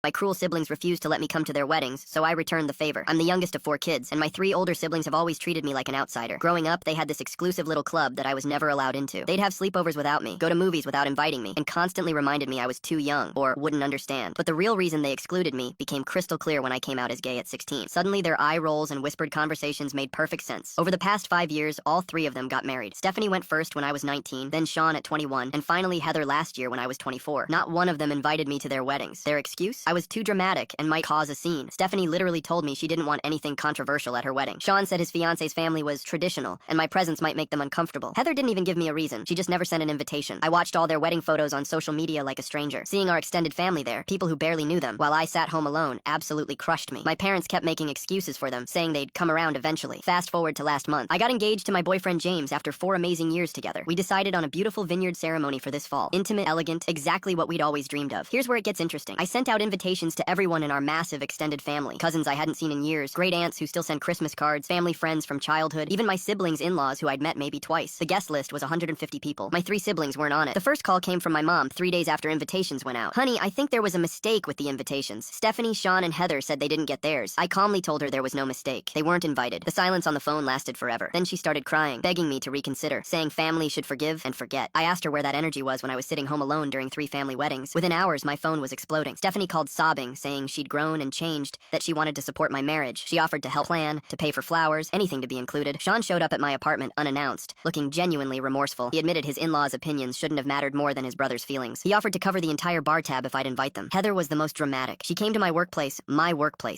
My cruel siblings refused to let me come to their weddings, so I returned the favor. I'm the youngest of 4 kids, and my 3 older siblings have always treated me like an outsider. Growing up, they had this exclusive little club that I was never allowed into. They'd have sleepovers without me, go to movies without inviting me, and constantly reminded me I was too young, or wouldn't understand. But the real reason they excluded me became crystal clear when I came out as gay at 16. Suddenly, their eye rolls and whispered conversations made perfect sense. Over the past 5 years, all 3 of them got married. Stephanie went first when I was 19, then Sean at 21, and finally Heather last year when I was 24. Not one of them invited me to their weddings. Their excuse? I was too dramatic and might cause a scene. Stephanie literally told me she didn't want anything controversial at her wedding. Sean said his fiance's family was traditional, and my presence might make them uncomfortable. Heather didn't even give me a reason. She just never sent an invitation. I watched all their wedding photos on social media like a stranger. Seeing our extended family there, people who barely knew them, while I sat home alone, absolutely crushed me. My parents kept making excuses for them, saying they'd come around eventually. Fast forward to last month. I got engaged to my boyfriend James after 4 amazing years together. We decided on a beautiful vineyard ceremony for this fall. Intimate, elegant, exactly what we'd always dreamed of. Here's where it gets interesting. I sent out invitations to everyone in our massive extended family. Cousins I hadn't seen in years, great aunts who still send Christmas cards, family friends from childhood, even my siblings' in-laws who I'd met maybe twice. The guest list was 150 people. My 3 siblings weren't on it. The first call came from my mom 3 days after invitations went out. "Honey, I think there was a mistake with the invitations. Stephanie, Sean, and Heather said they didn't get theirs." I calmly told her there was no mistake. They weren't invited. The silence on the phone lasted forever. Then she started crying, begging me to reconsider, saying family should forgive and forget. I asked her where that energy was when I was sitting home alone during 3 family weddings. Within hours, my phone was exploding. Stephanie called sobbing, saying she'd grown and changed, that she wanted to support my marriage. She offered to help plan, to pay for flowers, anything to be included. Sean showed up at my apartment unannounced, looking genuinely remorseful. He admitted his in-laws' opinions shouldn't have mattered more than his brother's feelings. He offered to cover the entire bar tab if I'd invite them. Heather was the most dramatic. She came to my workplace,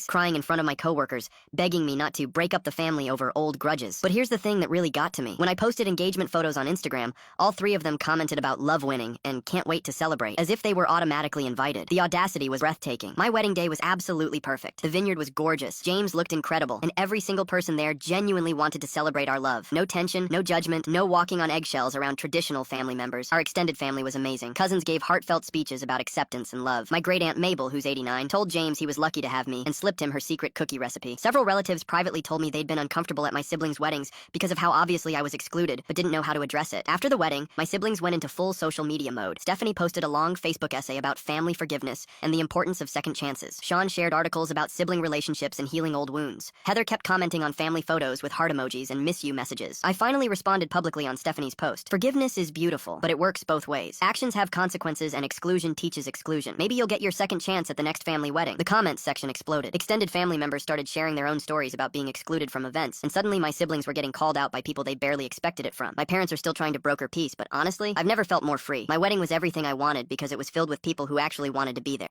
crying in front of my coworkers, begging me not to break up the family over old grudges. But here's the thing that really got to me. When I posted engagement photos on Instagram, all 3 of them commented about love winning and can't wait to celebrate, as if they were automatically invited. The audacity was breathtaking. My wedding day was absolutely perfect. The vineyard was gorgeous. James looked incredible, and every single person there genuinely wanted to celebrate our love. No tension, no judgment, no walking on eggshells around traditional family members. Our extended family was amazing. Cousins gave heartfelt speeches about acceptance and love. My great aunt Mabel, who's 89, told James he was lucky to have me and slipped him her secret cookie recipe. Several relatives privately told me they'd been uncomfortable at my siblings' weddings because of how obviously I was excluded, but didn't know how to address it. After the wedding, my siblings went into full social media mode. Stephanie posted a long Facebook essay about family forgiveness and the importance of second chances. Sean shared articles about sibling relationships and healing old wounds. Heather kept commenting on family photos with heart emojis and miss you messages. I finally responded publicly on Stephanie's post. Forgiveness is beautiful, but it works both ways. Actions have consequences and exclusion teaches exclusion. Maybe you'll get your second chance at the next family wedding. The comments section exploded. Extended family members started sharing their own stories about being excluded from events, and suddenly my siblings were getting called out by people they barely expected it from. My parents are still trying to broker peace, but honestly, I've never felt more free. My wedding was everything I wanted because it was filled with people who actually wanted to be there.